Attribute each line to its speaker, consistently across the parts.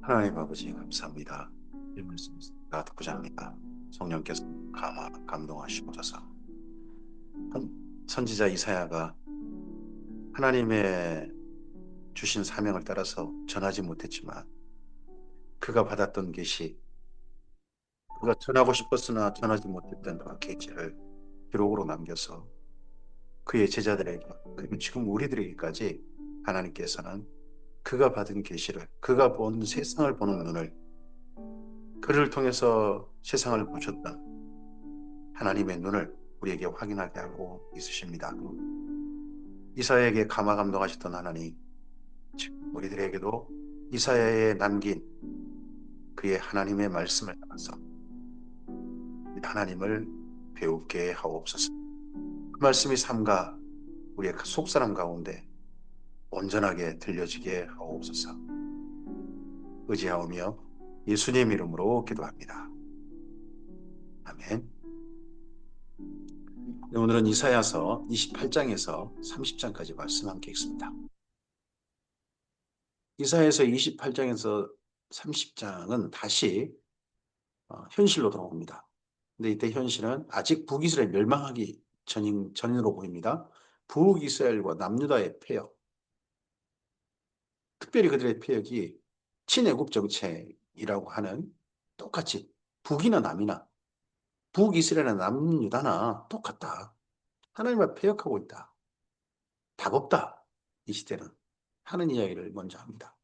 Speaker 1: 하나님 아버지 감사합니다. 이 말씀 듣고자 합니다. 성령께서 감동하시고서 선지자 이사야가 하나님의 주신 사명을 따라서 전하지 못했지만 그가 받았던 계시, 그가 전하고 싶었으나 전하지 못했던 그 계시를 기록으로 남겨서 그의 제자들에게 그리고 지금 우리들에게까지 하나님께서는 그가 받은 계시를, 그가 본 세상을 보는 눈을, 그를 통해서 세상을 보셨던 하나님의 눈을 우리에게 확인하게 하고 있으십니다. 이사야에게 감화 감동하셨던 하나님, 지금 우리들에게도 이사야에 남긴 그의 하나님의 말씀을 따라서 하나님을 배우게 하옵소서. 그 말씀이 삶과 우리의 속사람 가운데 온전하게 들려지게 하옵소서. 의지하오며 예수님 이름으로 기도합니다. 아멘. 오늘은 이사야서 28장에서 30장까지 말씀 함께 읽습니다. 이사야서 28장에서 30장은 다시 현실로 돌아옵니다. 근데 이때 현실은 아직 북이스라엘 멸망하기 전으로 보입니다. 북이스라엘과 남유다의 폐역, 특별히 그들의 폐역이 친애국 정책이라고 하는, 똑같이 북이나 남이나 북이스라엘이나 남유다나 똑같다. 하나님을 폐역하고 있다. 답 없다. 이 시대는 하는 이야기를 먼저 합니다.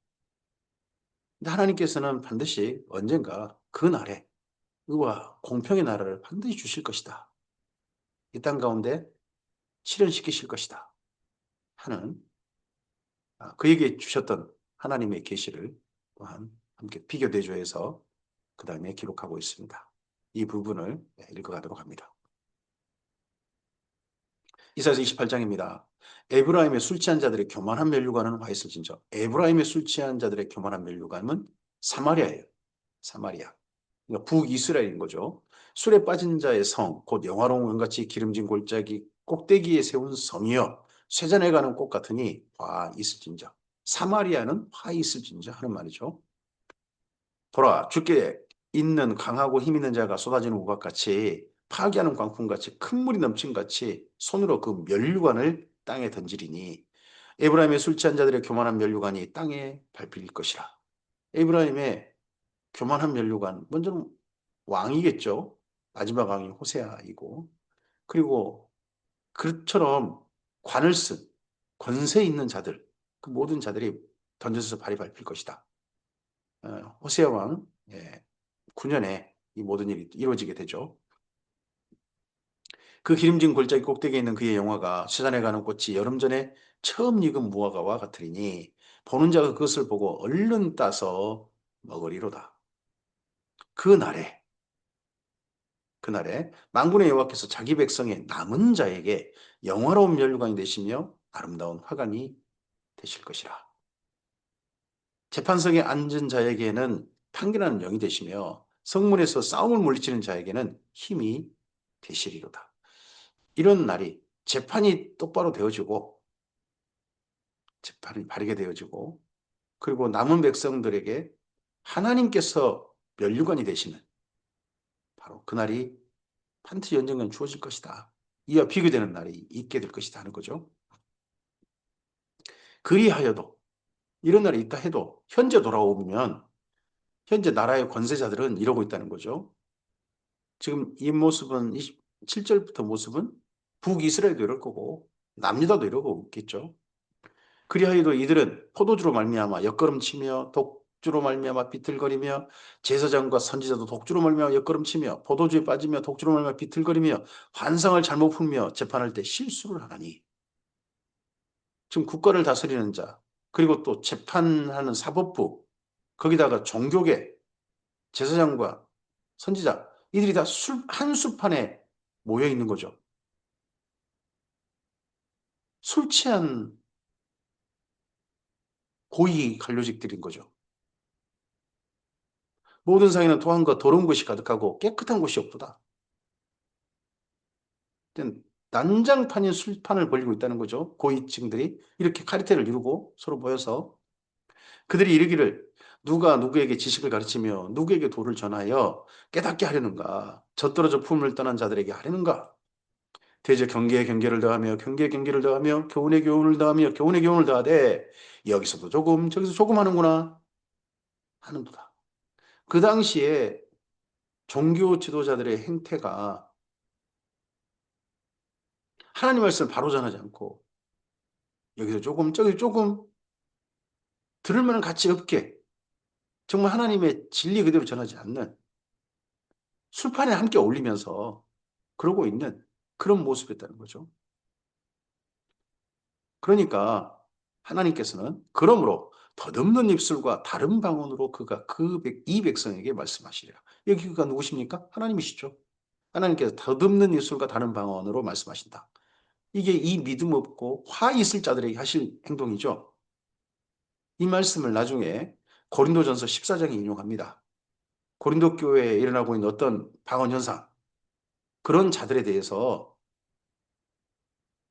Speaker 1: 근데 하나님께서는 반드시 언젠가 그 날에 의와 공평의 나라를 반드시 주실 것이다. 이 땅 가운데 실현시키실 것이다 하는 그에게 주셨던 하나님의 계시를 또한 함께 비교대조해서 그 다음에 기록하고 있습니다. 이 부분을 읽어가도록 합니다. 이사야서 28장입니다. 에브라임의 술 취한 자들의 교만한 면류관은 화 있을진저. 에브라임의 술 취한 자들의 교만한 면류관은 사마리아예요. 사마리아. 그러니까 북이스라엘인 거죠. 술에 빠진 자의 성, 곧 영화로운 은같이 기름진 골짜기 꼭대기에 세운 성이여 쇠잔에 가는 꽃 같으니 화 있을진저. 사마리아는 화 있을진저 하는 말이죠. 보라, 주께 있는 강하고 힘 있는 자가 쏟아지는 우박같이 파괴하는 광풍같이 큰 물이 넘친같이 손으로 그 면류관을 땅에 던지리니 에브라임의 술 취한 자들의 교만한 면류관이 땅에 밟힐 것이라. 에브라임의 교만한 면류관, 먼저는 왕이겠죠. 마지막 왕이 호세아이고, 그리고 그처럼 관을 쓴 권세 있는 자들, 그 모든 자들이 던져서 발이 밟힐 것이다. 호세아 왕 9년에 이 모든 일이 이루어지게 되죠. 그 기름진 골짜기 꼭대기에 있는 그의 영화가 세잔에 가는 꽃이 여름 전에 처음 익은 무화과와 같으리니 보는 자가 그것을 보고 얼른 따서 먹으리로다. 그 날에 만군의 여호와께서 자기 백성의 남은 자에게 영화로운 면류관이 되시며 아름다운 화관이 되실 것이라. 재판석에 앉은 자에게는 판결하는 영이 되시며 성문에서 싸움을 물리치는 자에게는 힘이 되시리로다. 이런 날이 재판이 똑바로 되어지고 재판이 바르게 되어지고 그리고 남은 백성들에게 하나님께서 면류관이 되시는 바로 그 날이 반드시 언젠간 주어질 것이다. 이와 비교되는 날이 있게 될 것이다 하는 거죠. 그리하여도 이런 날이 있다 해도 현재 돌아오면 현재 나라의 권세자들은 이러고 있다는 거죠. 지금 이 모습은 27절부터 모습은 북이스라엘도 이럴 거고 남유다도 이러고 있겠죠. 그리하여도 이들은 포도주로 말미암아 옆걸음치며 독주로 말미암아 비틀거리며 제사장과 선지자도 독주로 말미암아 옆걸음치며 포도주에 빠지며 독주로 말미암아 비틀거리며 환상을 잘못 풀며 재판할 때 실수를 하나니 지금 국가를 다스리는 자 그리고 또 재판하는 사법부 거기다가 종교계 제사장과 선지자 이들이 다 한술판에 모여 있는 거죠. 술 취한 고위 관료직들인 거죠. 모든 상에는 토함과 더러운 것이 가득하고 깨끗한 곳이 없도다. 난장판인 술판을 벌리고 있다는 거죠. 고위층들이 이렇게 카리텔을 이루고 서로 모여서 그들이 이르기를 누가 누구에게 지식을 가르치며 누구에게 도를 전하여 깨닫게 하려는가? 젖떨어져 품을 떠난 자들에게 하려는가? 대저 경계에 경계를 더하며 경계에 경계를 더하며 교훈에 교훈을 더하며 교훈에 교훈을 더하되 여기서도 조금 저기서 조금 하는구나 하는도다. 그 당시에 종교 지도자들의 행태가 하나님 말씀을 바로 전하지 않고 여기서 조금 저기서 조금 들을 만한 가치 없게 정말 하나님의 진리 그대로 전하지 않는 술판에 함께 어울리면서 그러고 있는 그런 모습이었다는 거죠. 그러니까 하나님께서는 그러므로 덧없는 입술과 다른 방언으로 그가 이 백성에게 말씀하시리라. 여기 그가 누구십니까? 하나님이시죠. 하나님께서 덧없는 입술과 다른 방언으로 말씀하신다. 이게 이 믿음 없고 화 있을 자들에게 하실 행동이죠. 이 말씀을 나중에 고린도전서 14장에 인용합니다. 고린도 교회에 일어나고 있는 어떤 방언 현상, 그런 자들에 대해서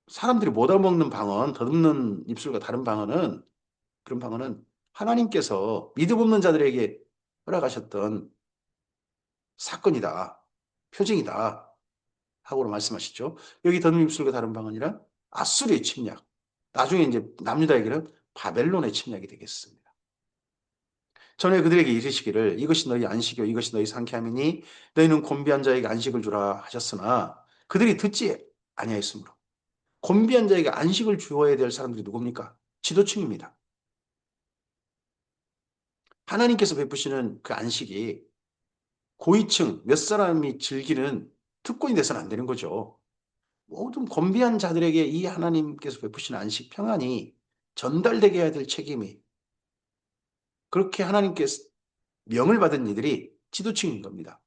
Speaker 1: 사람들이 못 알아먹는 방언, 덧없는 입술과 다른 방언은 그런 방언은 하나님께서 믿음 없는 자들에게 허락하셨던 사건이다. 표징이다. 하고 말씀하시죠. 여기 덧없는 입술과 다른 방언이란 아수리의 침략. 나중에 이제 남유다에게는 바벨론의 침략이 되겠습니다. 전에 그들에게 이르시기를 이것이 너희 안식이요 이것이 너희 상쾌함이니 너희는 곤비한 자에게 안식을 주라 하셨으나 그들이 듣지 아니하였으므로 곤비한 자에게 안식을 주어야 될 사람들이 누굽니까? 지도층입니다. 하나님께서 베푸시는 그 안식이 고위층 몇 사람이 즐기는 특권이 돼서는 안 되는 거죠. 모든 곤비한 자들에게 이 하나님께서 베푸시는 안식 평안이 전달되게 해야 될 책임이 그렇게 하나님께서 명을 받은 이들이 지도층인 겁니다.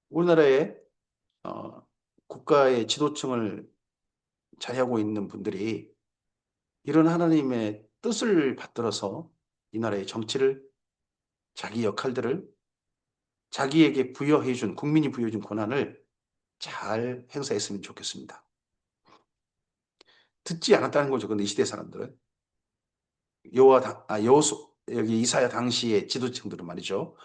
Speaker 1: 우리나라의 국가의 지도층을 자리하고 있는 분들이 이런 하나님의 뜻을 받들어서 이 나라의 정치를 자기 역할들을 자기에게 부여해 준 국민이 부여해 준 권한을 잘 행사했으면 좋겠습니다. 듣지 않았다는 거죠. 근데 이 시대 사람들은 여호수 여기 이사야 당시의 지도층들은 말이죠.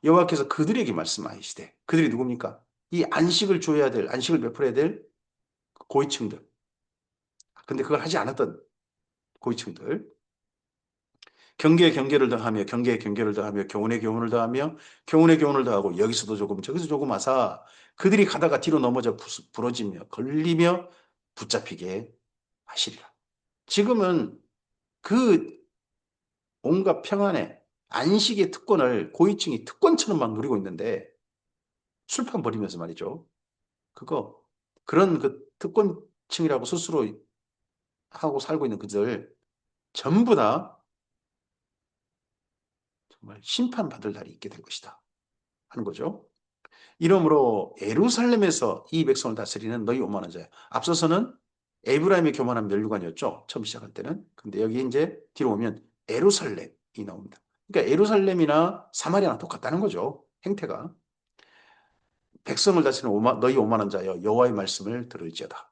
Speaker 1: 여호와께서 그들에게 말씀하시되 그들이 누굽니까? 이 안식을 줘야 될 안식을 베풀어야 될 고위층들. 근데 그걸 하지 않았던 고위층들. 경계에 경계를 더하며 경계에 경계를 더하며 교훈에 교훈을 더하며 교훈에 교훈을 더하고 여기서도 조금 저기서 조금 하사 그들이 가다가 뒤로 넘어져 부러지며 걸리며 붙잡히게 하시리라. 지금은 그 온갖 평안의 안식의 특권을 고위층이 특권처럼 막 누리고 있는데 술판 벌이면서 말이죠. 그런 그 특권층이라고 스스로 하고 살고 있는 그들 전부 다 정말 심판받을 날이 있게 될 것이다 하는 거죠. 이러므로 예루살렘에서 이 백성을 다스리는 너희 오만한 자야. 앞서서는 에브라임의 교만한 면류관이었죠. 처음 시작할 때는. 근데 여기 이제 뒤로 오면 예루살렘이 나옵니다. 그러니까 예루살렘이나 사마리아랑 똑같다는 거죠. 행태가. 백성을 다스리는 너희 오만한 자여 여호와의 말씀을 들을지어다.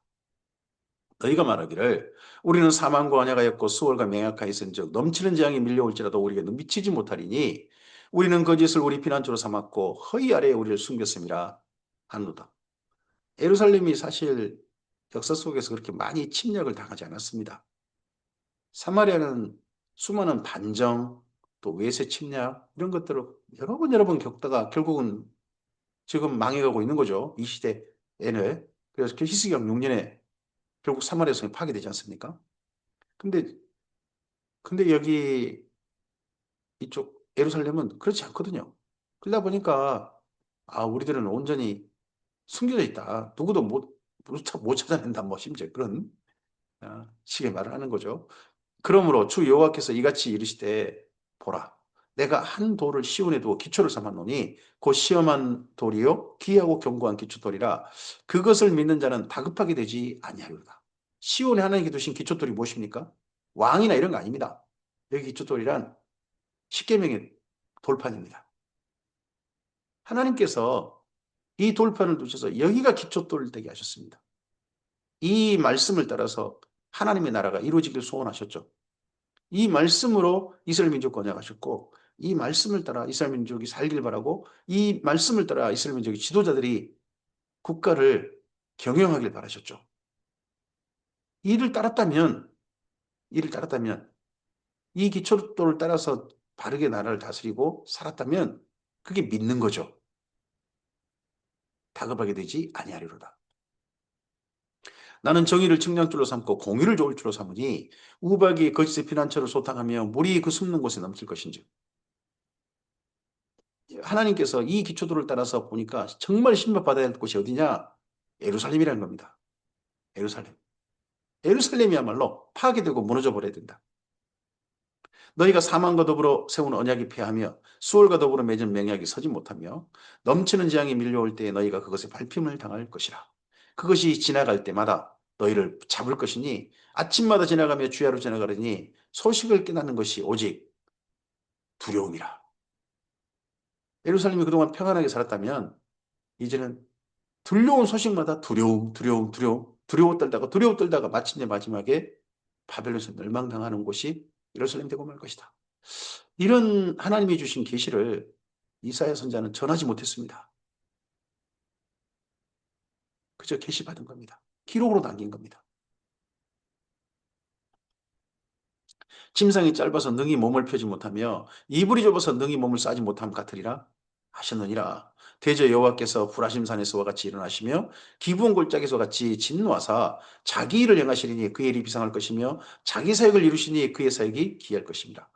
Speaker 1: 너희가 말하기를 우리는 사망과 언약하였고 수월과 맹약하였은즉 넘치는 재앙이 밀려올지라도 우리에게 미치지 못하리니 우리는 거짓을 우리 피난처로 삼았고 허위 아래에 우리를 숨겼음이라 하노다. 예루살렘이 사실 역사 속에서 그렇게 많이 침략을 당하지 않았습니다. 사마리아는 수많은 반정, 또 외세 침략 이런 것들을 여러 번 겪다가 결국은 지금 망해가고 있는 거죠. 이 시대에는. 그래서 히스기야 6년에 결국 사마리아 성이 파괴되지 않습니까? 근데 여기 이쪽 예루살렘은 그렇지 않거든요. 그러다 보니까 우리들은 온전히 숨겨져 있다. 누구도 못 찾아낸다. 뭐 심지어 그런 식의 말을 하는 거죠. 그러므로 주 여호와께서 이같이 이르시되 보라 내가 한 돌을 시온에 두어 기초를 삼았노니 곧 시험한 돌이요 귀하고 견고한 기초돌이라 그것을 믿는 자는 다급하게 되지 아니하리로다. 시온에 하나님께 두신 기초돌이 무엇입니까? 왕이나 이런 거 아닙니다. 여기 기초돌이란 십계명의 돌판입니다. 하나님께서 이 돌판을 두셔서 여기가 기초돌 되게 하셨습니다. 이 말씀을 따라서 하나님의 나라가 이루어지길 소원하셨죠. 이 말씀으로 이스라엘 민족 건져가셨고 이 말씀을 따라 이스라엘 민족이 살길 바라고 이 말씀을 따라 이스라엘 민족의 지도자들이 국가를 경영하길 바라셨죠. 이를 따랐다면 이를 따랐다면 이 기초도를 따라서 바르게 나라를 다스리고 살았다면 그게 믿는 거죠. 다급하게 되지 아니하리로다. 나는 정의를 측량줄로 삼고 공의를 좋을 줄로 삼으니 우박이 거짓의 피난처를 소탕하며 물이 그 숨는 곳에 넘칠 것인지. 하나님께서 이 기초도를 따라서 보니까 정말 신박받아야 할 곳이 어디냐? 예루살렘이라는 겁니다. 예루살렘. 예루살렘이야말로 파괴되고 무너져 버려야 된다. 너희가 사망과 더불어 세운 언약이 패하며 수월과 더불어 맺은 맹약이 서지 못하며 넘치는 재앙이 밀려올 때에 너희가 그것에 밟힘을 당할 것이라. 그것이 지나갈 때마다 너희를 잡을 것이니 아침마다 지나가며 주야로 지나가려니 소식을 깨닫는 것이 오직 두려움이라. 예루살렘이 그동안 평안하게 살았다면 이제는 들려온 소식마다 두려움, 두려움, 두려움, 두려워 떨다가 마침내 마지막에 바벨론에서 멸망당하는 곳이 예루살렘 되고 말 것이다. 이런 하나님이 주신 계시를 이사야 선자는 전하지 못했습니다. 그저 계시받은 겁니다. 기록으로 남긴 겁니다. 침상이 짧아서 능히 몸을 펴지 못하며 이불이 좁아서 능히 몸을 싸지 못함 같으리라 하셨느니라. 대저 여호와께서 불하심산에서와 같이 일어나시며 기브온 골짜기에서 같이 진노하사 자기 일을 행하시리니 그의 일이 비상할 것이며 자기 사역을 이루시니 그의 사역이 기할 것입니다.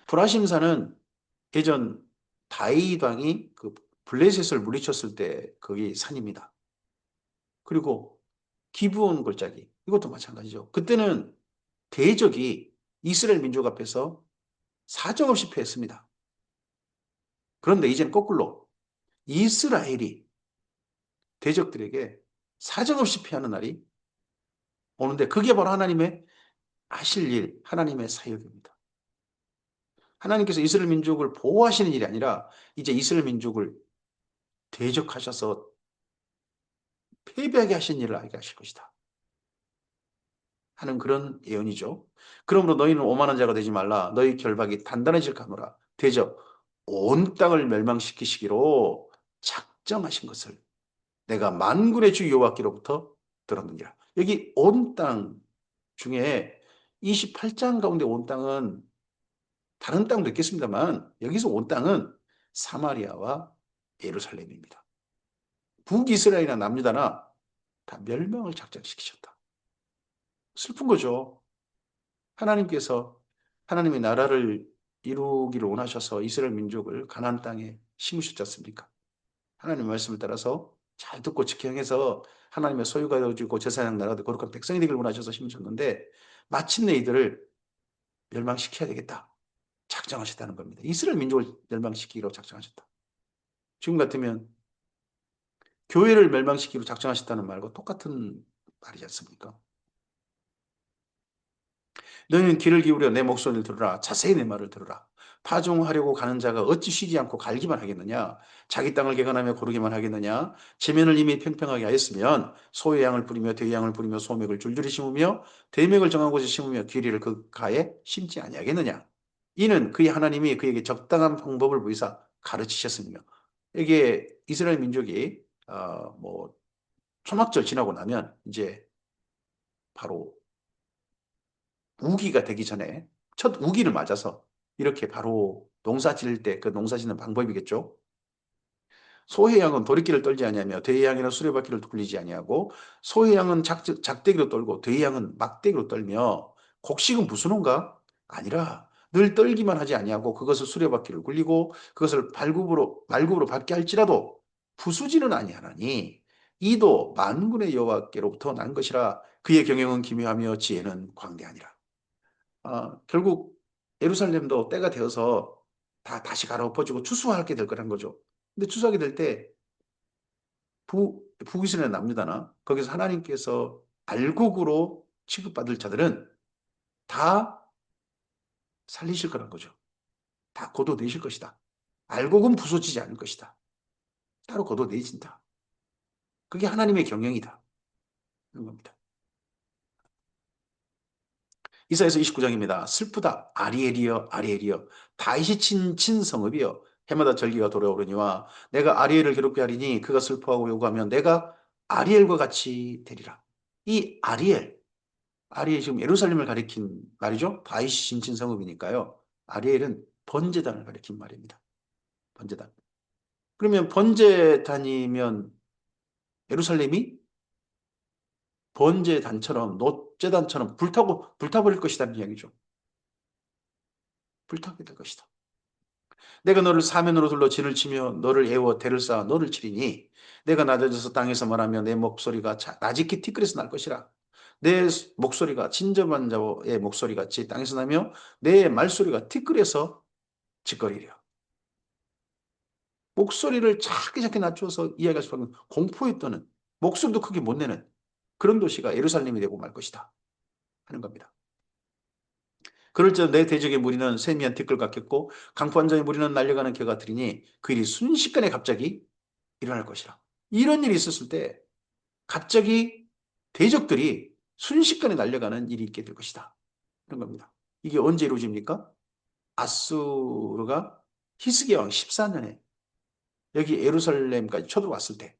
Speaker 1: 불하심산은 예전 다윗 왕이 그 블레셋을 물리쳤을 때 거기 산입니다. 그리고 기브온 골짜기 이것도 마찬가지죠. 그때는 대적이 이스라엘 민족 앞에서 사정없이 패했습니다. 그런데 이제는 거꾸로 이스라엘이 대적들에게 사정없이 패하는 날이 오는데 그게 바로 하나님의 하실 일, 하나님의 사역입니다. 하나님께서 이스라엘 민족을 보호하시는 일이 아니라 이제 이스라엘 민족을 대적하셔서 패배하게 하신 일을 알게 하실 것이다 하는 그런 예언이죠. 그러므로 너희는 오만한 자가 되지 말라. 너희 결박이 단단해질 까노라. 대적 온 땅을 멸망시키시기로 작정하신 것을 내가 만군의 주 여호와께로부터 들었느니라. 여기 온 땅 중에 28장 가운데 온 땅은 다른 땅도 있겠습니다만 여기서 온 땅은 사마리아와 예루살렘입니다. 북이스라엘이나 남유다나 다 멸망을 작정시키셨다. 슬픈 거죠. 하나님께서 하나님의 나라를 이루기를 원하셔서 이스라엘 민족을 가나안 땅에 심으셨지 않습니까? 하나님의 말씀을 따라서 잘 듣고 지켜행해서 하나님의 소유가 되어지고 제사장 나라도 거룩한 백성이 되기를 원하셔서 심으셨는데 마침내 이들을 멸망시켜야 되겠다. 작정하셨다는 겁니다. 이스라엘 민족을 멸망시키기로 작정하셨다. 지금 같으면 교회를 멸망시키기로 작정하셨다는 말과 똑같은 말이지 않습니까? 너희는 귀를 기울여 내 목소리를 들으라. 자세히 내 말을 들으라. 파종하려고 가는 자가 어찌 쉬지 않고 갈기만 하겠느냐? 자기 땅을 개간하며 고르기만 하겠느냐? 지면을 이미 평평하게 하였으면 소의 양을 뿌리며 대의 양을 뿌리며 소맥을 줄줄이 심으며 대맥을 정한 곳에 심으며 귀리를 그 가에 심지 아니하겠느냐? 이는 그의 하나님이 그에게 적당한 방법을 보이사 가르치셨으며 이게 이스라엘 민족이 뭐 초막절 지나고 나면 이제 바로 우기가 되기 전에 첫 우기를 맞아서 이렇게 바로 농사 지을 때 그 농사 짓는 방법이겠죠. 소의 양은 도리끼를 떨지 아니하며 대의 양이나 수레바퀴를 굴리지 아니하고 소의 양은 작대기로 떨고 대의 양은 막대기로 떨며 곡식은 부수는가? 아니라 늘 떨기만 하지 아니하고 그것을 수레바퀴를 굴리고 그것을 발굽으로 받게 할지라도 부수지는 아니하나니 이도 만군의 여호와께로부터 난 것이라 그의 경영은 기묘하며 지혜는 광대하니라. 결국 예루살렘도 때가 되어서 다 다시 갈아엎어지고 추수하게 될 거란 거죠. 근데 추수하게 될 때 북이스라엘 남유다나 거기서 하나님께서 알곡으로 취급받을 자들은 다 살리실 거란 거죠. 다 거둬내실 것이다. 알곡은 부서지지 않을 것이다. 따로 거둬내진다. 그게 하나님의 경영이다. 그런 겁니다. 이사야서 29장입니다. 슬프다. 아리엘이여, 아리엘이여. 다윗이 친 성읍이여. 해마다 절기가 돌아오르니와 내가 아리엘을 괴롭게 하리니 그가 슬퍼하고 요구하면 내가 아리엘과 같이 되리라. 이 아리엘 지금 예루살렘을 가리킨 말이죠. 다윗이 친 성읍이니까요. 아리엘은 번제단을 가리킨 말입니다. 번제단. 그러면 번제단이면 예루살렘이 번제단처럼 노제단처럼 불타버릴 것이라는 이야기죠. 불타게 될 것이다. 내가 너를 사면으로 둘러 진을 치며 너를 애워 대를 쌓아 너를 치리니 내가 낮아져서 땅에서 말하며 내 목소리가 나지기 티끌에서 날 것이라. 내 목소리가 진저만 자의 목소리같이 땅에서 나며 내 말소리가 티끌에서 짓거리려. 목소리를 작게 낮춰서 이야기할 수 없는 공포에 떠는 목소리도 크게 못 내는 그런 도시가 예루살렘이 되고 말 것이다 하는 겁니다. 그럴지라도 내 대적의 무리는 세미한 티끌 같겠고 강포한 자의 무리는 날려가는 개 같으리니 그 일이 순식간에 갑자기 일어날 것이라. 이런 일이 있었을 때 갑자기 대적들이 순식간에 날려가는 일이 있게 될 것이다. 그런 겁니다. 이게 언제 이루어집니까? 아수르가 히스기야 왕 14년에 여기 예루살렘까지 쳐들어왔을 때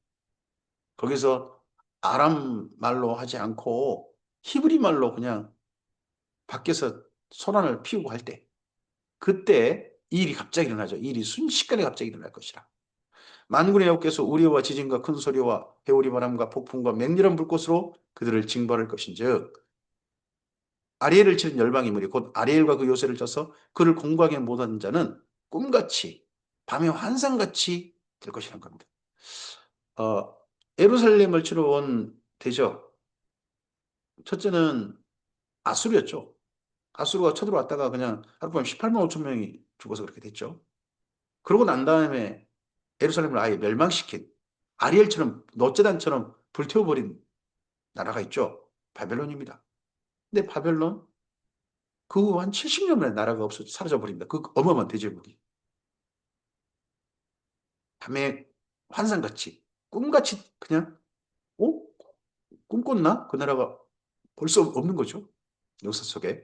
Speaker 1: 거기서 아람 말로 하지 않고 히브리 말로 그냥 밖에서 소란을 피우고 할 때 그때 이 일이 갑자기 일어나죠. 이 일이 순식간에 갑자기 일어날 것이라. 만군의 여호와께서 우리와 지진과 큰 소리와 회오리 바람과 폭풍과 맹렬한 불꽃으로 그들을 징벌할 것인즉 아리엘을 치는 열방의 무리 곧 아리엘과 그 요새를 져서 그를 공고하게 못한 자는 꿈같이 밤의 환상같이 될 것이라는 겁니다. 어, 예루살렘을 치러 온 대적 첫째는 아수르였죠. 아수르가 쳐들어왔다가 그냥 하룻밤에 18만 5천 명이 죽어서 그렇게 됐죠. 그러고 난 다음에 예루살렘을 아예 멸망시킨 아리엘처럼 노제단처럼 불태워버린 나라가 있죠. 바벨론입니다. 근데 바벨론 그 후 한 70년 만에 나라가 없어 사라져버립니다. 그 어마어마한 대제국이. 밤에 환상같이 꿈같이 그냥 어? 꿈꿨나? 그 나라가 벌써 없는 거죠. 역사 속에.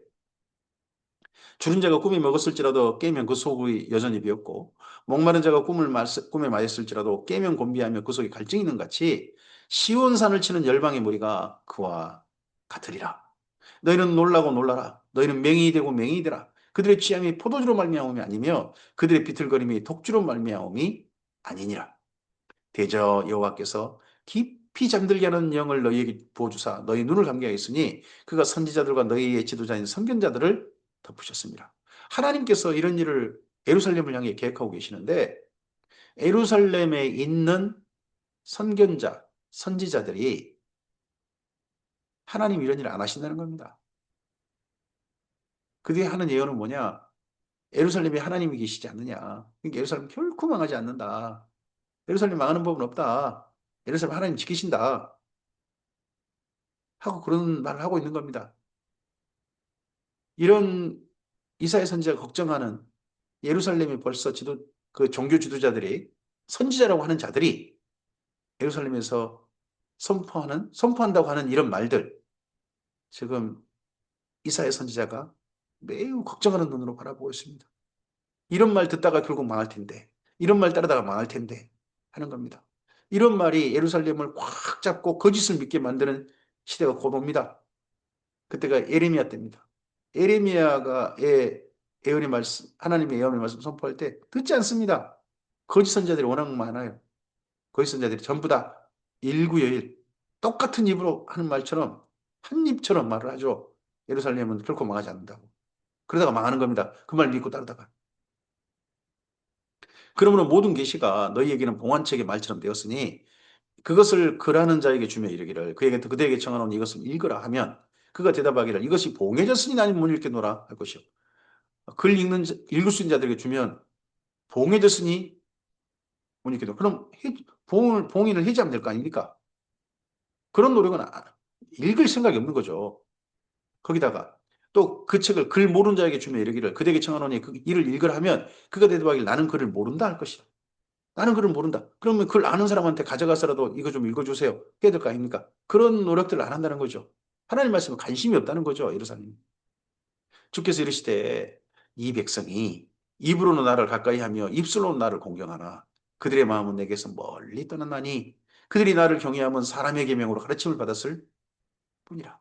Speaker 1: 줄인 자가 꿈이 먹었을지라도 깨면 그 속이 여전히 비었고 목마른 자가 꿈에 마였을지라도 깨면 곤비하며 그 속에 갈증이 있는 같이 시온산을 치는 열방의 무리가 그와 같으리라. 너희는 놀라고 놀라라. 너희는 맹인이 되고 맹인이 되라. 그들의 취함이 포도주로 말미암음이 아니며 그들의 비틀거림이 독주로 말미암음이 아니니라. 대저 여호와께서 깊이 잠들게 하는 영을 너희에게 부어주사 너희 눈을 감게 하였으니 그가 선지자들과 너희의 지도자인 선견자들을 덮으셨습니다. 하나님께서 이런 일을 예루살렘을 향해 계획하고 계시는데 예루살렘에 있는 선견자, 선지자들이 하나님 이런 일을 안 하신다는 겁니다. 그 뒤에 하는 예언은 뭐냐? 예루살렘에 하나님이 계시지 않느냐. 그러니까 예루살렘 결코 망하지 않는다. 예루살렘 망하는 법은 없다. 예루살렘 하나님 지키신다. 하고 그런 말을 하고 있는 겁니다. 이런 이사야 선지자가 걱정하는 예루살렘이 벌써 그 종교 지도자들이 선지자라고 하는 자들이 예루살렘에서 선포한다고 하는 이런 말들 지금 이사야 선지자가 매우 걱정하는 눈으로 바라보고 있습니다. 이런 말 듣다가 결국 망할 텐데 이런 말 따르다가 망할 텐데 하는 겁니다. 이런 말이 예루살렘을 꽉 잡고 거짓을 믿게 만드는 시대가 곧 옵니다. 그때가 예레미야 때입니다. 예레미야가 예언의 말씀, 하나님의 예언의 말씀 선포할 때 듣지 않습니다. 거짓 선자들이 워낙 많아요. 거짓 선자들이 전부 다 일구여일 똑같은 입으로 하는 말처럼 한 입처럼 말을 하죠. 예루살렘은 결코 망하지 않는다고. 그러다가 망하는 겁니다. 그 말 믿고 따르다가. 그러므로 모든 계시가 너희에게는 봉환책의 말처럼 되었으니 그것을 글하는 자에게 주며 이르기를 그대에게 청하노니 이것을 읽으라 하면 그가 대답하기를 이것이 봉해졌으니 나는 못 읽겠노라 할 것이요. 읽을 수 있는 자들에게 주면 봉해졌으니 못 읽겠노라. 그럼 봉인을 해지하면 될 거 아닙니까? 그런 노력은 읽을 생각이 없는 거죠. 거기다가 또 그 책을 글 모르는 자에게 주며 이르기를 그대에게 청하노니 그 이를 읽으라 하면 그가 대답하기를 나는 글을 모른다 할 것이다. 나는 글을 모른다. 그러면 글 아는 사람한테 가져가서라도 이거 좀 읽어주세요. 해야 될 거 아닙니까? 그런 노력들을 안 한다는 거죠. 하나님 말씀에 관심이 없다는 거죠. 예루살렘. 주께서 이르시되 이 백성이 입으로는 나를 가까이 하며 입술로는 나를 공경하나 그들의 마음은 내게서 멀리 떠났나니 그들이 나를 경외하면 사람의 계명으로 가르침을 받았을 뿐이라.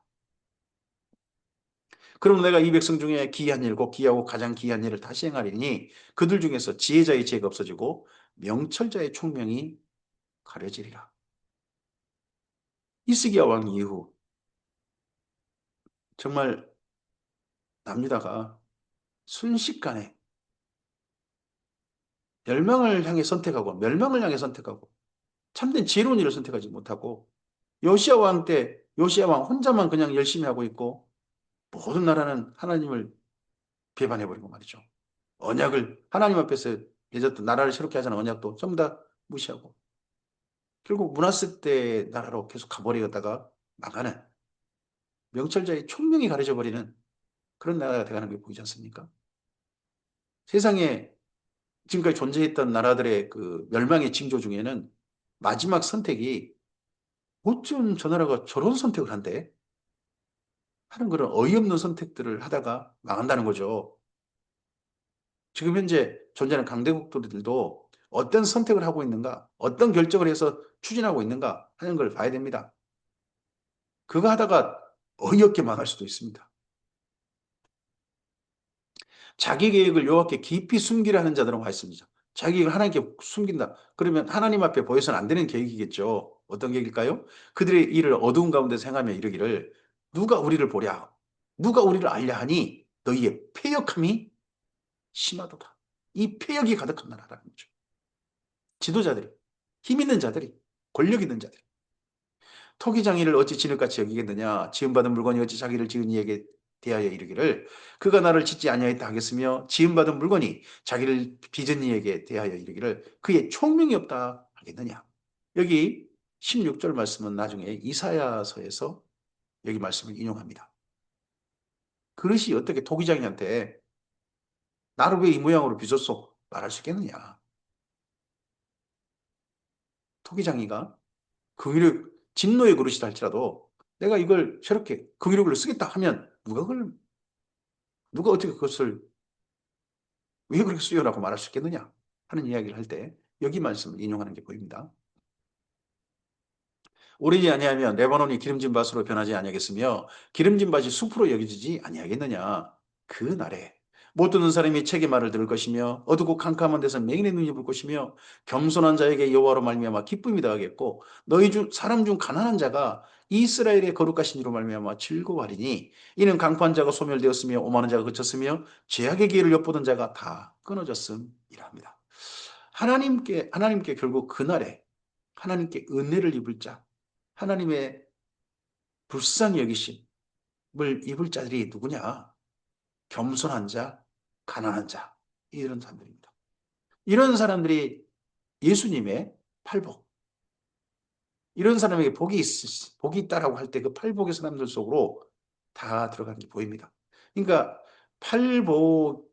Speaker 1: 그럼 내가 이 백성 중에 기이한 일, 곧 기이하고 가장 기이한 일을 다시 행하리니 그들 중에서 지혜자의 지혜가 없어지고 명철자의 총명이 가려지리라. 히스기야 왕 이후 정말 남유다가 순식간에 멸망을 향해 선택하고 멸망을 향해 선택하고 참된 지혜로운 일을 선택하지 못하고 요시야 왕 때 요시야 왕 혼자만 그냥 열심히 하고 있고 모든 나라는 하나님을 배반해버리고 말이죠. 언약을 하나님 앞에서 맺었던 나라를 새롭게 하자는 언약도 전부 다 무시하고 결국 문하세 때 나라로 계속 가버리다가 나가는 명철자의 총명이 가려져 버리는 그런 나라가 돼가는 게 보이지 않습니까? 세상에 지금까지 존재했던 나라들의 그 멸망의 징조 중에는 마지막 선택이 어쩜 저 나라가 저런 선택을 한대? 하는 그런 어이없는 선택들을 하다가 망한다는 거죠. 지금 현재 존재하는 강대국들도 어떤 선택을 하고 있는가, 어떤 결정을 해서 추진하고 있는가 하는 걸 봐야 됩니다. 그거 하다가 어이없게 망할 수도 있습니다. 자기 계획을 여호와께 깊이 숨기라는 자들은 와 있습니다. 자기 계획을 하나님께 숨긴다. 그러면 하나님 앞에 보여서는 안 되는 계획이겠죠. 어떤 계획일까요? 그들의 일을 어두운 가운데서 행하며 이르기를 누가 우리를 보랴? 누가 우리를 알려 하니 너희의 패역함이 심하도다. 이 패역이 가득한 나라라는 거죠. 지도자들이, 힘 있는 자들이, 권력 있는 자들이. 토기장이를 어찌 진흙같이 여기겠느냐? 지음받은 물건이 어찌 자기를 지은 이에게 대하여 이르기를 그가 나를 짓지 아니하였다 하겠으며 지음받은 물건이 자기를 빚은 이에게 대하여 이르기를 그의 총명이 없다 하겠느냐? 여기 16절 말씀은 나중에 이사야서에서 여기 말씀을 인용합니다. 그릇이 어떻게 토기장이한테 나를 왜 이 모양으로 빚었소? 말할 수 있겠느냐? 토기장이가 긍휼의 진노의 그릇이다 할지라도 내가 이걸 새롭게 긍휼의 그릇을 쓰겠다 하면 누가 어떻게 그것을 왜 그렇게 쓰여라고 말할 수 있겠느냐 하는 이야기를 할 때 여기 말씀을 인용하는 게 보입니다. 오르지 아니하면 레바논이 기름진 밭으로 변하지 아니하겠으며 기름진 밭이 숲으로 여겨지지 아니하겠느냐. 그 날에 못 듣는 사람이 책의 말을 들을 것이며 어두고 캄캄한 데서 맹인의 눈이 볼 것이며 겸손한 자에게 여호와로 말미암아 기쁨이 더하겠고 너희 중 사람 중 가난한 자가 이스라엘의 거룩하신 이로 말미암아 즐거워하리니 이는 강포한 자가 소멸되었으며 오만한 자가 그쳤으며 죄악의 기회를 엿보던 자가 다 끊어졌음이라 합니다. 하나님께 결국 그날에 하나님께 은혜를 입을 자 하나님의 불쌍히 여기심을 입을 자들이 누구냐? 겸손한 자, 가난한 자, 이런 사람들입니다. 이런 사람들이 예수님의 팔복, 이런 사람에게 복이 있다라고 할 때 그 팔복의 사람들 속으로 다 들어가는 게 보입니다. 그러니까 팔복,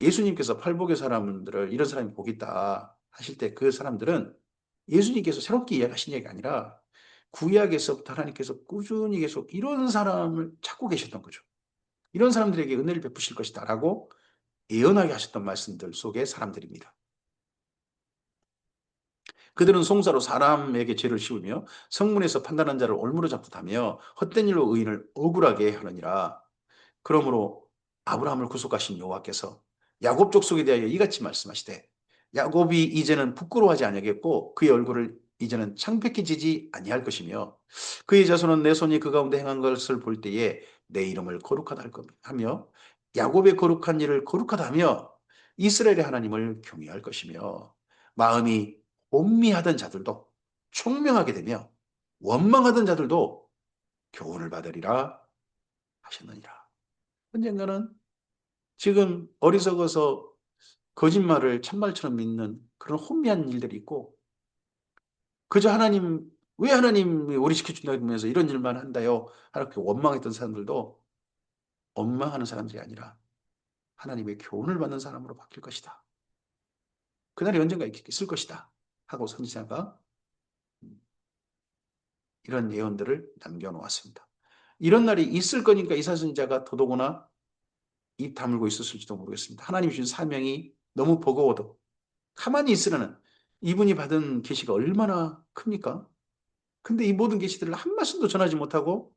Speaker 1: 예수님께서 팔복의 사람들을 이런 사람이 복이 있다 하실 때 그 사람들은 예수님께서 새롭게 이야기하신 얘기가 아니라 구약에서부터 하나님께서 꾸준히 계속 이런 사람을 찾고 계셨던 거죠. 이런 사람들에게 은혜를 베푸실 것이다 라고 예언하게 하셨던 말씀들 속의 사람들입니다. 그들은 송사로 사람에게 죄를 씌우며 성문에서 판단한 자를 올무로 잡듯하며 헛된 일로 의인을 억울하게 하느니라. 그러므로 아브라함을 구속하신 여호와께서 야곱 족속에 대하여 이같이 말씀하시되 야곱이 이제는 부끄러워하지 아니하겠고 그의 얼굴을 이제는 창백히 지지 아니할 것이며 그의 자손은 내 손이 그 가운데 행한 것을 볼 때에 내 이름을 거룩하다 하며 야곱의 거룩한 일을 거룩하다 하며 이스라엘의 하나님을 경외할 것이며 마음이 혼미하던 자들도 총명하게 되며 원망하던 자들도 교훈을 받으리라 하셨느니라. 언젠가는 지금 어리석어서 거짓말을 참말처럼 믿는 그런 혼미한 일들이 있고 그저 왜 하나님이 오리시켜준다고 하면서 이런 일만 한다요? 하나님께 원망했던 사람들도 원망하는 사람들이 아니라 하나님의 교훈을 받는 사람으로 바뀔 것이다. 그날이 언젠가 있을 것이다. 하고 선지자가 이런 예언들을 남겨놓았습니다. 이런 날이 있을 거니까 이사 선지자가 더더구나 입 다물고 있었을지도 모르겠습니다. 하나님 주신 사명이 너무 버거워도 가만히 있으라는 이분이 받은 계시가 얼마나 큽니까? 근데 이 모든 계시들을 한 말씀도 전하지 못하고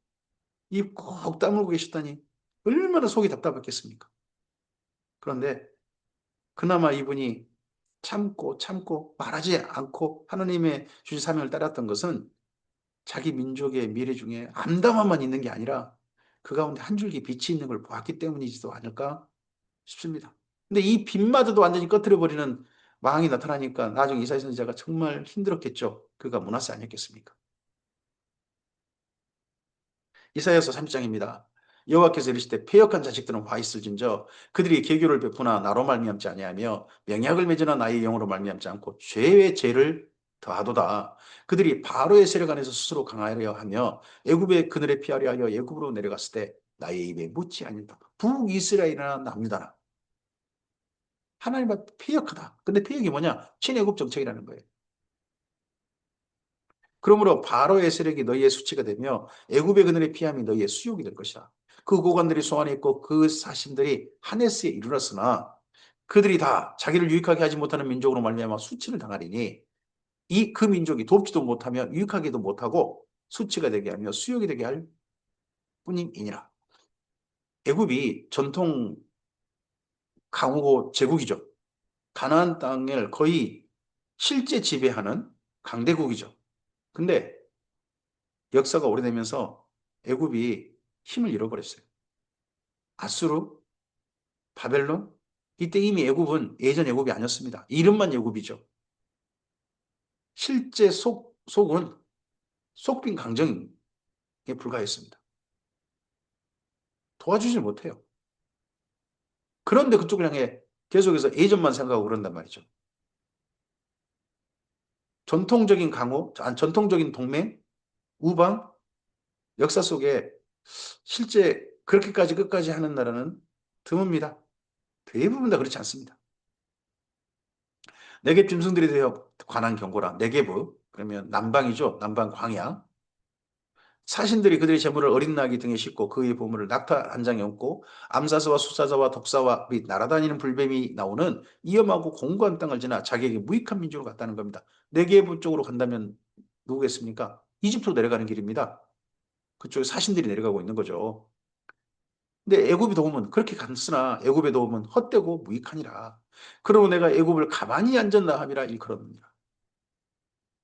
Speaker 1: 입 꼭 다물고 계셨다니 얼마나 속이 답답했겠습니까? 그런데 그나마 이분이 참고 참고 말하지 않고 하나님의 주신 사명을 따랐던 것은 자기 민족의 미래 중에 암담함만 있는 게 아니라 그 가운데 한 줄기 빛이 있는 걸 보았기 때문이지도 않을까 싶습니다. 근데 이 빛마저도 완전히 꺼트려 버리는 왕이 나타나니까 나중에 이사야 선지자가 정말 힘들었겠죠. 그가 문하세 아니었겠습니까? 이사야서 3장입니다. 여호와께서 이르시되 패역한 자식들은 화 있을진저 그들이 계교를 베푸나 나로 말미암지 아니하며 명약을 맺으나 나의 영으로 말미암지 않고 죄의 죄를 더하도다. 그들이 바로의 세력 안에서 스스로 강하려 하며 애굽의 그늘에 피하려 하여 애굽으로 내려갔을 때 나의 입에 묻지 아니한다. 북이스라엘이나 남유다나 하나님 앞에 패역하다. 근데 패역이 뭐냐? 친애굽 정책이라는 거예요. 그러므로 바로의 세력이 너희의 수치가 되며 애굽의 그늘의 피함이 너희의 수욕이 될 것이다. 그 고관들이 소환해 있고 그 사신들이 하네스에 이르렀으나 그들이 다 자기를 유익하게 하지 못하는 민족으로 말미암아 수치를 당하리니 이 그 민족이 돕지도 못하며 유익하게도 못하고 수치가 되게 하며 수욕이 되게 할 뿐임이니라. 애굽이 전통 강호 제국이죠. 가나안 땅을 거의 실제 지배하는 강대국이죠. 근데 역사가 오래되면서 애굽이 힘을 잃어버렸어요. 아수르, 바벨론, 이때 이미 애굽은 예전 애굽이 아니었습니다. 이름만 애굽이죠. 실제 속은 속빈 강정에 불과했습니다. 도와주질 못해요. 그런데 그쪽을 향해 계속해서 예전만 생각하고 그런단 말이죠. 전통적인 강호, 전통적인 동맹, 우방, 역사 속에 실제 그렇게까지 끝까지 하는 나라는 드뭅니다. 대부분 다 그렇지 않습니다. 네겝 짐승들에 대해 관한 경고라. 네겝은 그러면 남방이죠. 남방 광야. 사신들이 그들의 재물을 어린 나귀 등에 싣고 그의 보물을 낙타 한 장에 얹고 암사자와 수사자와 독사와 및 날아다니는 불뱀이 나오는 위험하고 공고한 땅을 지나 자기에게 무익한 민족으로 갔다는 겁니다. 네겝 쪽으로 간다면 누구겠습니까? 이집트로 내려가는 길입니다. 그쪽에 사신들이 내려가고 있는 거죠. 근데 애굽이 도움은 그렇게 갔으나 애굽의 도움은 헛되고 무익하니라. 그러고 내가 애굽을 가만히 앉았나 함이라 일컬었느니라.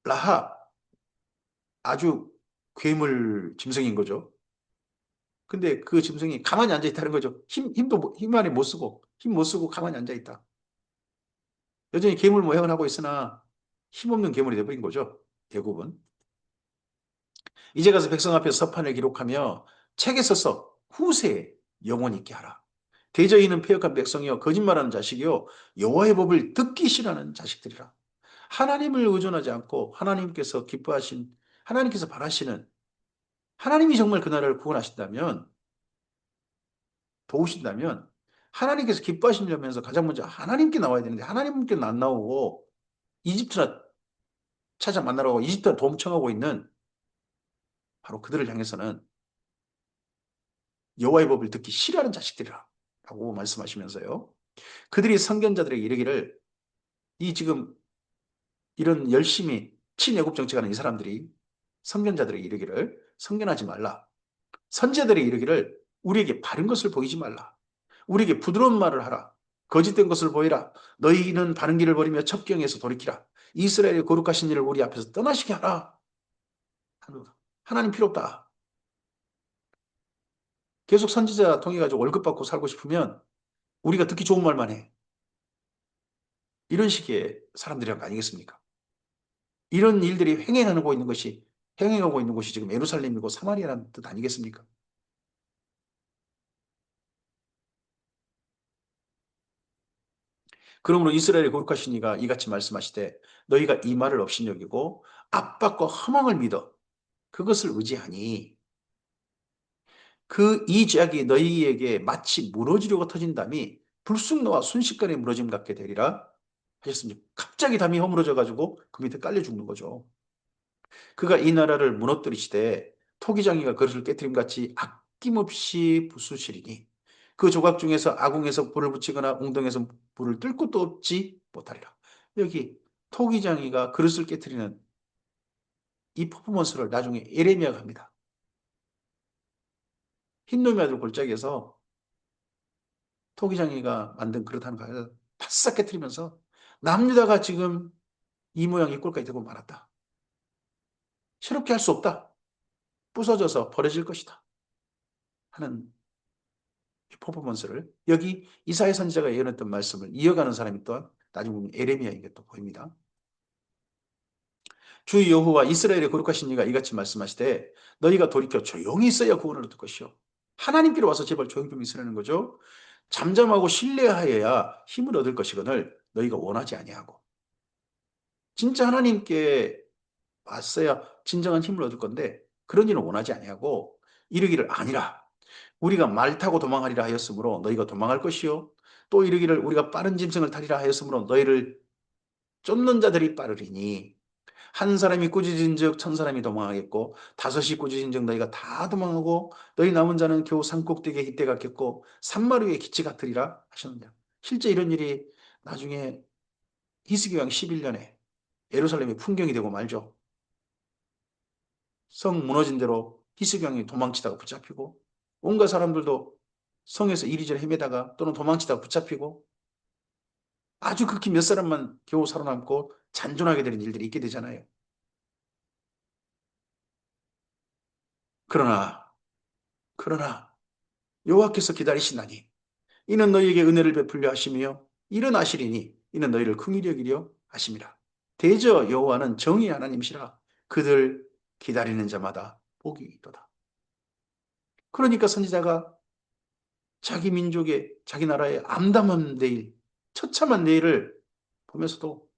Speaker 1: 라합 아주 괴물 짐승인 거죠. 근데 그 짐승이 가만히 앉아 있다는 거죠. 힘 안에 못 쓰고 힘 못 쓰고 가만히 앉아 있다. 여전히 괴물 모양을 하고 있으나 힘없는 괴물이 되어버린 거죠. 애굽은. 이제 가서 백성 앞에서 서판을 기록하며 책에 써서 후세에 영원히 있게 하라. 대저인은 패역한 백성이요 거짓말하는 자식이요 여호와의 법을 듣기 싫어하는 자식들이라. 하나님을 의존하지 않고 하나님께서 기뻐하신 하나님께서 바라시는 하나님이 정말 그 나라를 구원하신다면 도우신다면 하나님께서 기뻐하시려면서 가장 먼저 하나님께 나와야 되는데 하나님께는 안 나오고 이집트나 찾아 만나러 가고 이집트나 도움 청하고 있는 바로 그들을 향해서는 여호와의 법을 듣기 싫어하는 자식들이라 라고 말씀하시면서요. 그들이 선견자들에게 이르기를 이 지금 이런 열심히 친애굽 정책하는 이 사람들이 선견자들에게 이르기를 선견하지 말라. 선제들에게 이르기를 우리에게 바른 것을 보이지 말라. 우리에게 부드러운 말을 하라. 거짓된 것을 보이라. 너희는 바른 길을 버리며 첩경에서 돌이키라. 이스라엘의 거룩하신 일을 우리 앞에서 떠나시게 하라. 하나님 필요 없다. 계속 선지자 통해가지고 월급 받고 살고 싶으면 우리가 듣기 좋은 말만 해. 이런 식의 사람들이란 거 아니겠습니까? 이런 일들이 행행하고 있는 곳이 지금 예루살렘이고 사마리아라는 뜻 아니겠습니까? 그러므로 이스라엘의 거룩하신 이가 이같이 말씀하시되 너희가 이 말을 업신여기고 압박과 허망을 믿어 그것을 의지하니 그 이 죄악이 너희에게 마치 무너지려고 터진 담이 불쑥 나와 순식간에 무너짐 같게 되리라 하셨습니다. 갑자기 담이 허물어져 가지고 그 밑에 깔려 죽는 거죠. 그가 이 나라를 무너뜨리시되 토기장이가 그릇을 깨트림 같이 아낌없이 부수시리니 그 조각 중에서 아궁에서 불을 붙이거나 웅덩에서 불을 뜰 것도 없지 못하리라. 여기 토기장이가 그릇을 깨뜨리는 이 퍼포먼스를 나중에 예레미야가 합니다. 흰놈이 아들 골짜기에서 토기장이가 만든 그릇 하는 가서 바싹 깨뜨리면서 남유다가 지금 이 모양 이 꼴까지 되고 말았다. 새롭게 할 수 없다. 부서져서 버려질 것이다. 하는 퍼포먼스를 여기 이사야 선지자가 예언했던 말씀을 이어가는 사람이 또한 나중에 보면 에레미야인 게 또 보입니다. 주 여호와 이스라엘의 거룩하신 이가 이같이 말씀하시되 너희가 돌이켜 조용히 있어야 구원을 얻을 것이요. 하나님께로 와서 제발 조용히 좀 있으라는 거죠. 잠잠하고 신뢰하여야 힘을 얻을 것이거늘 너희가 원하지 아니하고 진짜 하나님께 왔어야 진정한 힘을 얻을 건데 그런 일은 원하지 아니하고 이르기를 아니라 우리가 말 타고 도망하리라 하였으므로 너희가 도망할 것이요 또 이르기를 우리가 빠른 짐승을 타리라 하였으므로 너희를 쫓는 자들이 빠르리니 한 사람이 꾸짖은즉 천 사람이 도망하겠고 다섯이 꾸짖은즉 너희가 다 도망하고 너희 남은 자는 겨우 산꼭대기에 깃대 같겠고 산마루에 기치 같으리라 하셨느냐. 실제 이런 일이 나중에 히스기 왕 11년에 예루살렘이 풍경이 되고 말죠. 성 무너진 대로 히스기 왕이 도망치다가 붙잡히고 온갖 사람들도 성에서 이리저리 헤매다가 또는 도망치다가 붙잡히고 아주 극히 몇 사람만 겨우 살아남고 잔존하게 되는 일들이 있게 되잖아요. 그러나 여호와께서 기다리시나니 이는 너희에게 은혜를 베풀려 하시며 일어나시리니 이는 너희를 긍휼히 여기려 하심이라. 대저 여호와는 정의의 하나님이시라. 그들 기다리는 자마다 복이 있도다. 그러니까 선지자가 자기 민족의 자기 나라의 암담한 내일, 처참한 내일을 보면서도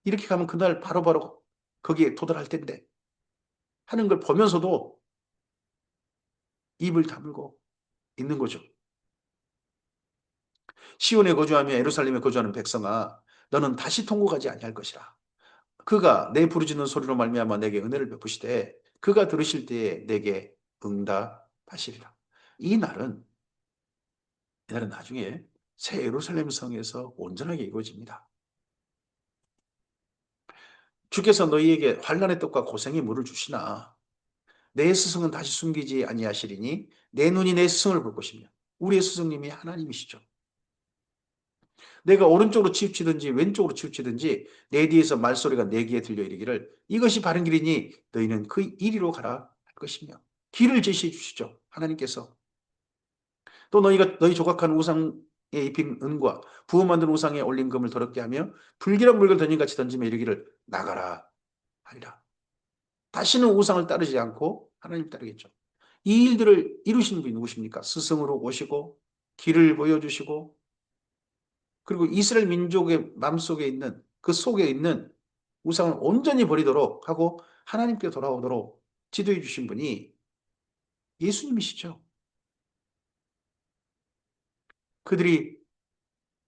Speaker 1: 이렇게 가면 그날 바로바로 거기에 도달할 텐데 하는 걸 보면서도 입을 다물고 있는 거죠. 시온에 거주하며 예루살렘에 거주하는 백성아 너는 다시 통곡하지 아니할 것이라. 그가 내 부르짖는 소리로 말미암아 내게 은혜를 베푸시되 그가 들으실 때에 내게 응답하시리라. 이 날은 나중에 새 예루살렘 성에서 온전하게 이루어집니다. 주께서 너희에게 환난의 떡과 고생의 물을 주시나 내 스승은 다시 숨기지 아니하시리니 내 눈이 내 스승을 볼 것이며 우리의 스승님이 하나님이시죠. 내가 오른쪽으로 치우치든지 왼쪽으로 치우치든지 내 뒤에서 말소리가 내 귀에 들려 이르기를 이것이 바른 길이니 너희는 그 이리로 가라 할 것이며 길을 제시해 주시죠. 하나님께서. 또 너희가 너희 조각한 우상에 입힌 은과 부어 만든 우상에 올린 금을 더럽게 하며 불길한 물을 던진같이 던지며 이르기를 나가라 하리라. 다시는 우상을 따르지 않고 하나님 따르겠죠. 이 일들을 이루시는 분이 누구십니까? 스승으로 오시고 길을 보여주시고 그리고 이스라엘 민족의 마음속에 있는 그 속에 있는 우상을 온전히 버리도록 하고 하나님께 돌아오도록 지도해 주신 분이 예수님이시죠. 그들이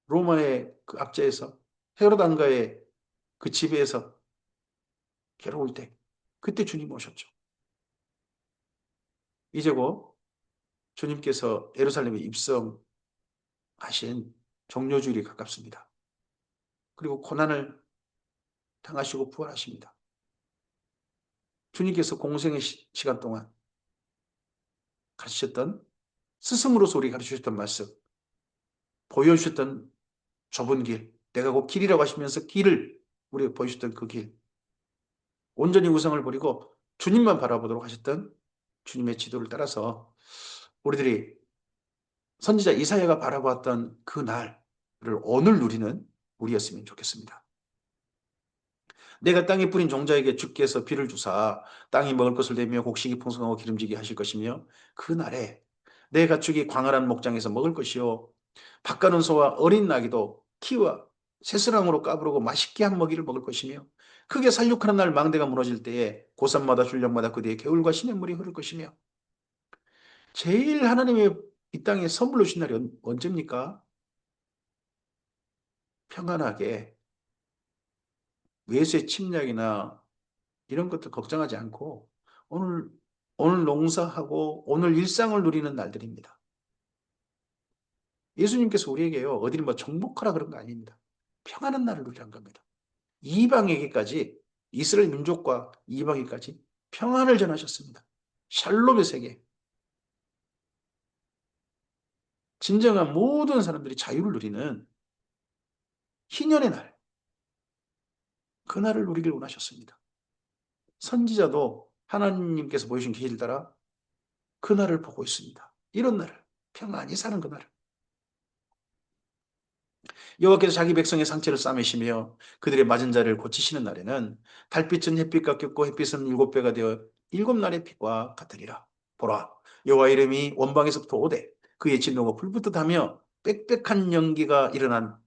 Speaker 1: 로마의 그 압제에서 헤로드 왕가의 그 지배에서 괴로울 때 그때 주님 오셨죠. 이제 곧 주님께서 예루살렘에 입성하신 종료주일이 가깝습니다. 그리고 고난을 당하시고 부활하십니다. 주님께서 공생의 시간 동안 가르치셨던 스승으로서 우리 가르치셨던 말씀 보여주셨던 좁은 길 내가 곧 길이라고 하시면서 길을 우리가 보여주셨던 그 길 온전히 우상을 버리고 주님만 바라보도록 하셨던 주님의 지도를 따라서 우리들이 선지자 이사야가 바라보았던 그 날을 오늘 누리는 우리였으면 좋겠습니다. 내가 땅에 뿌린 종자에게 주께서 비를 주사 땅이 먹을 것을 내며 곡식이 풍성하고 기름지게 하실 것이며 그 날에 내 가축이 광활한 목장에서 먹을 것이요 밭가는 소와 어린 나귀도 키와 새스랑으로 까부르고 맛있게 한 먹이를 먹을 것이며 크게 살육하는 날 망대가 무너질 때에 고산마다 줄령마다 그 뒤에 개울과 시냇물이 흐를 것이며 제일 하나님의 이 땅에 선물로 주신 날이 언제입니까? 평안하게 외세 침략이나 이런 것들 걱정하지 않고 오늘 농사하고 오늘 일상을 누리는 날들입니다. 예수님께서 우리에게요, 어디를 뭐 정복하라 그런 거 아닙니다. 평안한 날을 누리란 겁니다. 이방에게까지, 이스라엘 민족과 이방에게까지 평안을 전하셨습니다. 샬롬의 세계. 진정한 모든 사람들이 자유를 누리는 희년의 날, 그날을 누리길 원하셨습니다. 선지자도 하나님께서 보여준 계시를 따라 그날을 보고 있습니다. 이런 날을, 평안히 사는 그날을. 여호와께서 자기 백성의 상처를 싸매시며 그들의 맞은 자를 고치시는 날에는 달빛은 햇빛과 겹고 햇빛은 일곱 배가 되어 일곱 날의 빛과 같으리라. 보라, 여호와 이름이 원방에서부터 오되 그의 진노가 불붙듯하며 빽빽한 연기가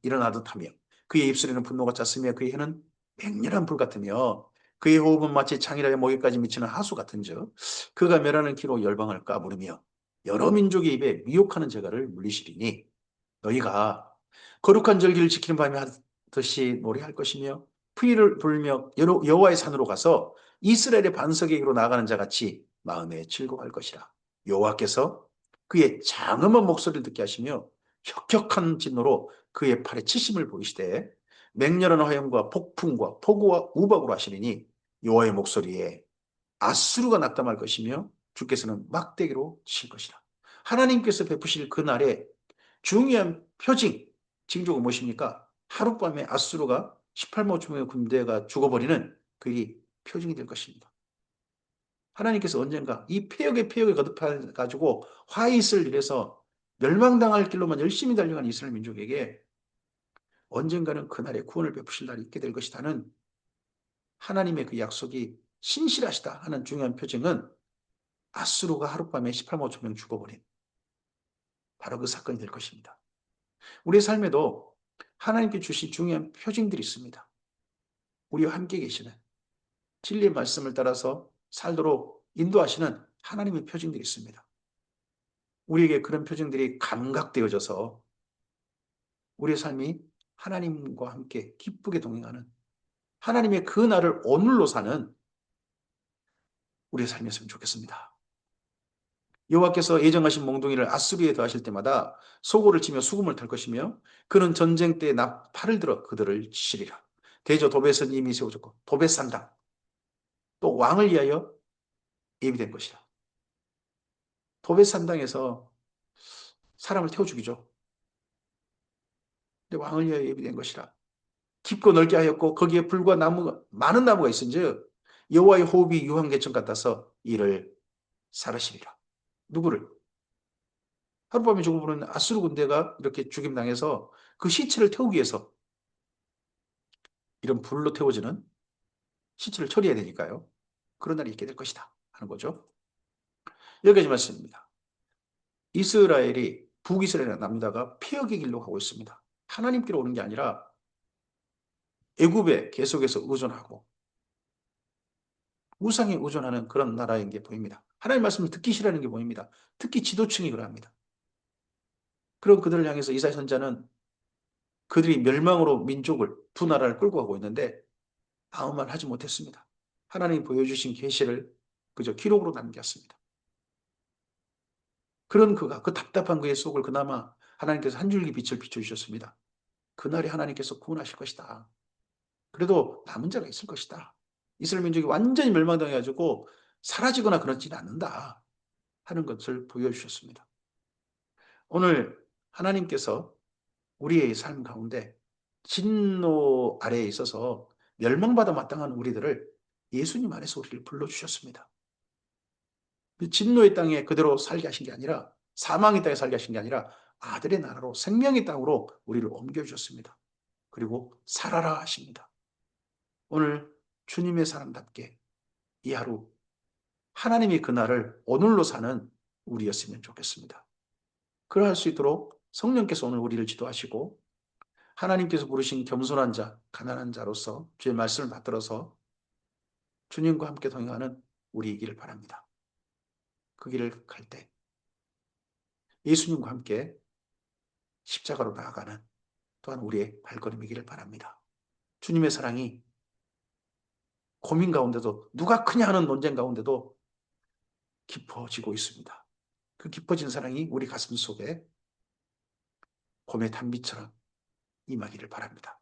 Speaker 1: 일어나듯하며 그의 입술에는 분노가 찼으며 그의 혀는 맹렬한 불 같으며 그의 호흡은 마치 창이라의 목에까지 미치는 하수 같은즉 그가 멸하는 키로 열방을 까부르며 여러 민족의 입에 미혹하는 재갈을 물리시리니 너희가 거룩한 절기를 지키는 밤에 하듯이 노래할 것이며 피를 불며 여호와의 산으로 가서 이스라엘의 반석에게로 나아가는 자 같이 마음에 즐거워할 것이라. 여호와께서 그의 장엄한 목소리를 듣게 하시며 혁혁한 진노로 그의 팔에 치심을 보이시되 맹렬한 화염과 폭풍과 폭우와 우박으로 하시리니 여호와의 목소리에 아수르가 낙담할 것이며 주께서는 막대기로 칠 것이라. 하나님께서 베푸실 그날에 중요한 표징, 징조가 무엇입니까? 하룻밤에 아수르가 18만 5천 명의 군대가 죽어버리는 그게 표징이 될 것입니다. 하나님께서 언젠가 이 폐역에 거듭해가지고 화에 있을 일에서 멸망당할 길로만 열심히 달려간 이스라엘 민족에게 언젠가는 그날에 구원을 베푸실 날이 있게 될 것이다는 하나님의 그 약속이 신실하시다 하는 중요한 표징은 아수르가 하룻밤에 18만 5천 명 죽어버린 바로 그 사건이 될 것입니다. 우리의 삶에도 하나님께 주신 중요한 표징들이 있습니다. 우리와 함께 계시는 진리의 말씀을 따라서 살도록 인도하시는 하나님의 표징들이 있습니다. 우리에게 그런 표징들이 감각되어져서 우리의 삶이 하나님과 함께 기쁘게 동행하는 하나님의 그 날을 오늘로 사는 우리의 삶이었으면 좋겠습니다. 여호와께서 예정하신 몽둥이를 아수리에 더하실 때마다 소고를 치며 수금을 탈 것이며 그는 전쟁 때 팔을 들어 그들을 치시리라. 대저 도벳은 이미 세워졌고 도벳 산당 또 왕을 위하여 예비된 것이라. 도벳 산당에서 사람을 태워 죽이죠. 근데 왕을 위하여 예비된 것이라. 깊고 넓게 하였고 거기에 불과 나무가 많은 나무가 있은즉 여호와의 호흡이 유황개천 같아서 이를 사르시리라. 누구를? 하룻밤에 죽어버린 아수르 군대가 이렇게 죽임당해서 그 시체를 태우기 위해서 이런 불로 태워지는 시체를 처리해야 되니까요. 그런 날이 있게 될 것이다 하는 거죠. 여기까지 말씀입니다. 이스라엘이 북이스라엘 남유다가 폐역의 길로 가고 있습니다. 하나님께로 오는 게 아니라 애굽에 계속해서 의존하고 우상에 의존하는 그런 나라인 게 보입니다. 하나님 말씀을 듣기 싫어하는 게 보입니다. 특히 지도층이 그러합니다. 그럼 그들을 향해서 이사야 선자는 그들이 멸망으로 민족을 두 나라를 끌고 가고 있는데 아무 말 하지 못했습니다. 하나님이 보여주신 계시를 그저 기록으로 남겼습니다. 그런 그가 그 답답한 그의 속을 그나마 하나님께서 한 줄기 빛을 비춰주셨습니다. 그날에 하나님께서 구원하실 것이다. 그래도 남은 자가 있을 것이다. 이스라엘 민족이 완전히 멸망당해가지고 사라지거나 그렇지는 않는다 하는 것을 보여주셨습니다. 오늘 하나님께서 우리의 삶 가운데 진노 아래에 있어서 멸망받아 마땅한 우리들을 예수님 안에서 우리를 불러주셨습니다. 진노의 땅에 그대로 살게 하신 게 아니라 사망의 땅에 살게 하신 게 아니라 아들의 나라로 생명의 땅으로 우리를 옮겨주셨습니다. 그리고 살아라 하십니다. 오늘 주님의 사람답게 이 하루 하나님이 그날을 오늘로 사는 우리였으면 좋겠습니다. 그러할 수 있도록 성령께서 오늘 우리를 지도하시고 하나님께서 부르신 겸손한 자, 가난한 자로서 주의 말씀을 받들어서 주님과 함께 동행하는 우리이기를 바랍니다. 그 길을 갈 때 예수님과 함께 십자가로 나아가는 또한 우리의 발걸음이기를 바랍니다. 주님의 사랑이 고민 가운데도 누가 크냐 하는 논쟁 가운데도 깊어지고 있습니다. 그 깊어진 사랑이 우리 가슴 속에 봄의 단비처럼 임하기를 바랍니다.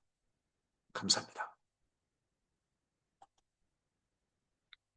Speaker 1: 감사합니다.